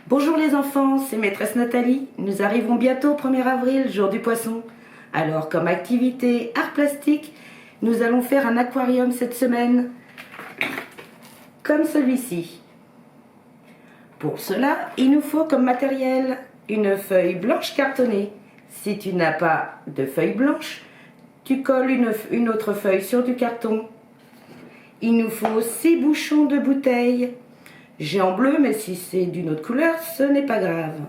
Bonjour les enfants, c'est maîtresse Nathalie. Nous arrivons bientôt au 1er avril, jour du poisson. Alors, comme activité art plastique, nous allons faire un aquarium cette semaine, comme celui-ci. Pour cela, il nous faut comme matériel une feuille blanche cartonnée. Si tu n'as pas de feuille blanche, tu colles une autre feuille sur du carton. Il nous faut 6 bouchons de bouteille. J'ai en bleu, mais si c'est d'une autre couleur, ce n'est pas grave.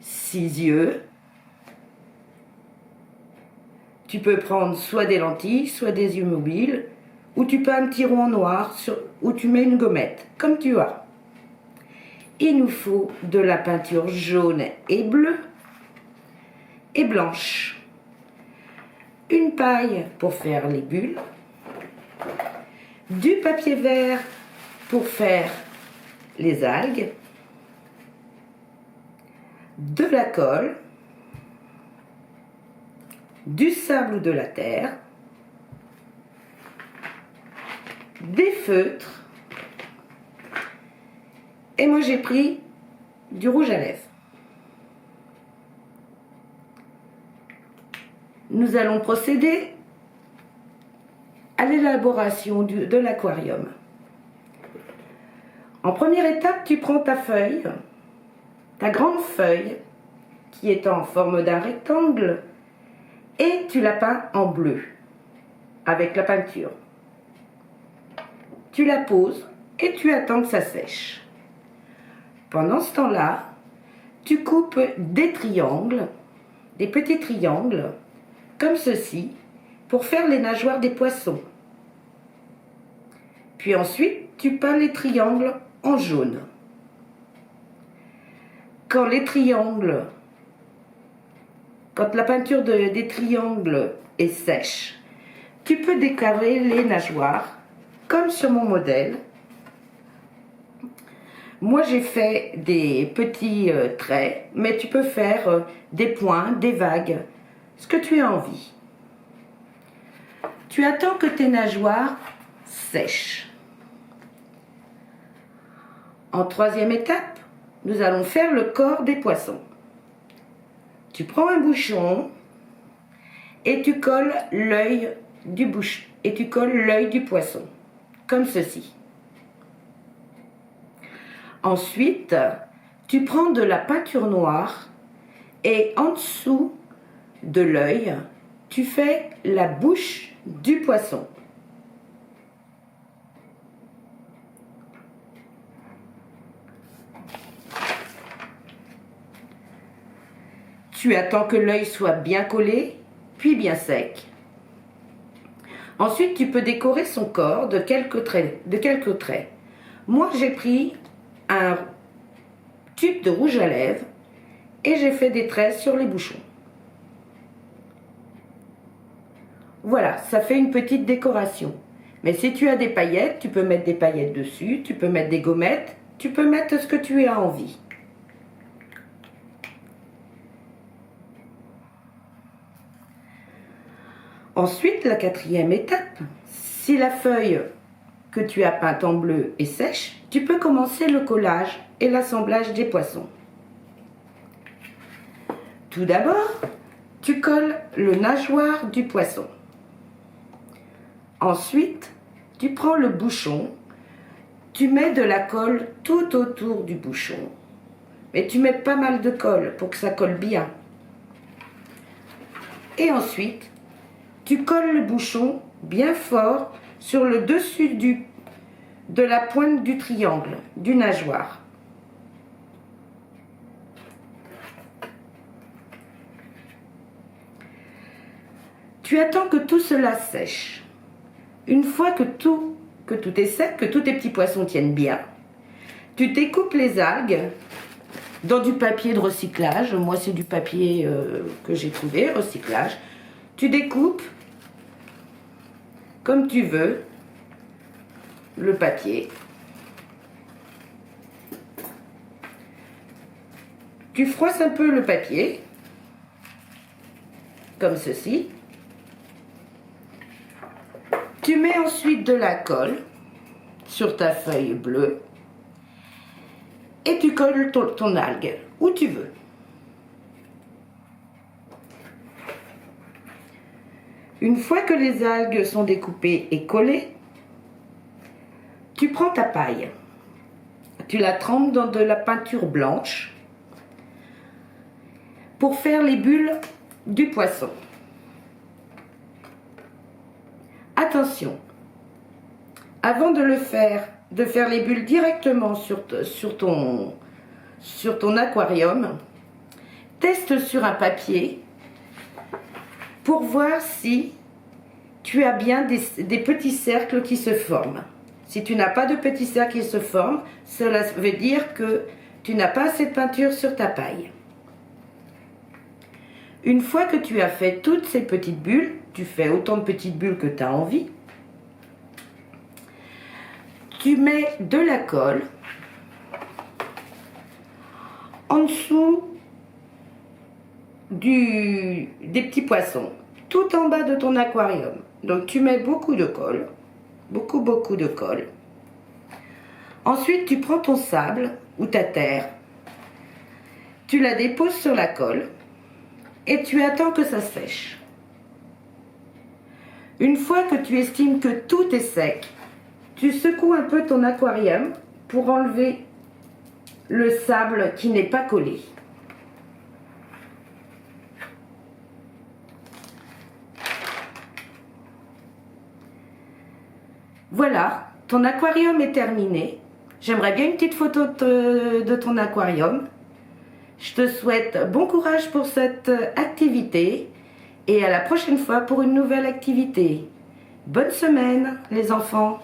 6 yeux. Tu peux prendre soit des lentilles, soit des yeux mobiles, ou tu peux un petit rond en noir, où tu mets une gommette, comme tu as. Il nous faut de la peinture jaune et bleue et blanche. Une paille pour faire les bulles. Du papier vert pour faire les algues, de la colle, du sable ou de la terre, des feutres, et moi j'ai pris du rouge à lèvres. Nous allons procéder à l'élaboration de l'aquarium. En première étape, tu prends ta feuille, ta grande feuille, qui est en forme d'un rectangle, et tu la peins en bleu, avec la peinture. Tu la poses et tu attends que ça sèche. Pendant ce temps-là, tu coupes des triangles, des petits triangles, comme ceci, pour faire les nageoires des poissons. Puis ensuite, tu peins les triangles en jaune. Quand la peinture des triangles est sèche, tu peux décorer les nageoires, comme sur mon modèle. Moi, j'ai fait des petits traits, mais tu peux faire des points, des vagues, ce que tu as envie. Tu attends que tes nageoires sèchent. En troisième étape, nous allons faire le corps des poissons. Tu prends un bouchon et tu colles l'œil du poisson, comme ceci. Ensuite, tu prends de la peinture noire et en dessous de l'œil, tu fais la bouche du poisson. Tu attends que l'œil soit bien collé, puis bien sec. Ensuite, tu peux décorer son corps de quelques traits. Moi, j'ai pris un tube de rouge à lèvres et j'ai fait des traits sur les bouchons. Voilà, ça fait une petite décoration. Mais si tu as des paillettes, tu peux mettre des paillettes dessus, tu peux mettre des gommettes, tu peux mettre ce que tu as envie. Ensuite, la quatrième étape, si la feuille que tu as peinte en bleu est sèche, tu peux commencer le collage et l'assemblage des poissons. Tout d'abord, tu colles le nageoire du poisson. Ensuite, tu prends le bouchon, tu mets de la colle tout autour du bouchon. Mais tu mets pas mal de colle pour que ça colle bien. Et ensuite, tu colles le bouchon bien fort sur le dessus de la pointe du triangle, du nageoire. Tu attends que tout cela sèche. Une fois que tout est sec, que tous tes petits poissons tiennent bien, tu découpes les algues dans du papier de recyclage. Moi, c'est du papier que j'ai trouvé, recyclage. Tu découpes comme tu veux le papier. Tu froisses un peu le papier, comme ceci. Tu mets ensuite de la colle sur ta feuille bleue et tu colles ton algue où tu veux. Une fois que les algues sont découpées et collées, tu prends ta paille. Tu la trempes dans de la peinture blanche pour faire les bulles du poisson. Attention, avant de faire les bulles directement sur ton aquarium, teste sur un papier pour voir si tu as bien des petits cercles qui se forment. Si tu n'as pas de petits cercles qui se forment, cela veut dire que tu n'as pas assez de peinture sur ta paille. Une fois que tu as fait toutes ces petites bulles, tu fais autant de petites bulles que tu as envie, tu mets de la colle en dessous des petits poissons, tout en bas de ton aquarium. Donc tu mets beaucoup de colle, beaucoup de colle. Ensuite tu prends ton sable ou ta terre, tu la déposes sur la colle et tu attends que ça sèche. Une fois que tu estimes que tout est sec, tu secoues un peu ton aquarium pour enlever le sable qui n'est pas collé. Voilà, ton aquarium est terminé. J'aimerais bien une petite photo de ton aquarium. Je te souhaite bon courage pour cette activité et à la prochaine fois pour une nouvelle activité. Bonne semaine les enfants!